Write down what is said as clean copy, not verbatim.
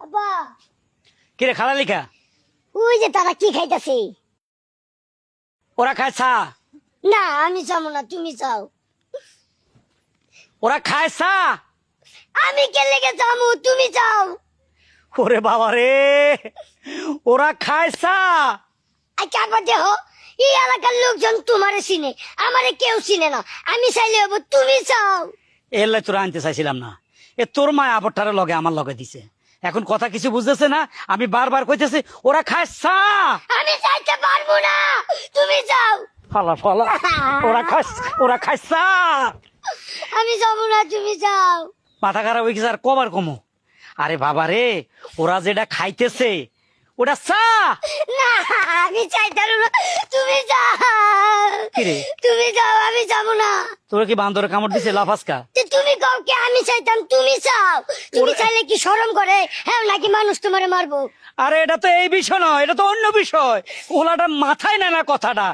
আব্বা কিরে খালা লিখা ওই যে তারা কি খাইতেছে? ওরা খায় চা, না আমি যাবো না, তুমি যাও। ওরা খায় চা। আমি কে লেগে যাবো, তুমি যাও। ওরে বাবা রে, ওরা খায় চা। আচ্ছা আব্বা দেহ, এই এলাকার লোকজন তোমারে চিনে, আমারে কেউ চিনে না। আমি চাইলে হবো, তুমি যাও। এলে তোরা আনতে চাইছিলাম না, এ তোর মা আবরটারে লগে আমার লগে দিছে। এখন কথা কিছু বুঝতেছে না, আমি বারবার কইতেছি ওরা খায় চা। আমি যাইতে পারবো না, তুমি যাও। ফালা ফালা, ওরা খায় চা। আমি যাবো না, তুমি যাও। মাথা খারাপ হয়ে গেছে আর কবার কমো। আরে বাবা রে, ওরা যেটা খাইতেছে ওটা চা। না আমি চাইতে পারবো না, তুমি যাও। কিরে তুমি যাও, আমি যাবো না। তোরা কি বান্দরে কামড় দিছে লাফাসকা? তো তুমি কাউকে আমি চাইতাম, তুমি চাও। তুমি চাইলে কি শরম করে? হ্যাঁ নাকি মানুষ তোমারে মারবো? আরে এটা তো এই বিষয় নয়, এটা তো অন্য বিষয়। ওলাটা মাথায় নেয় না কথাটা।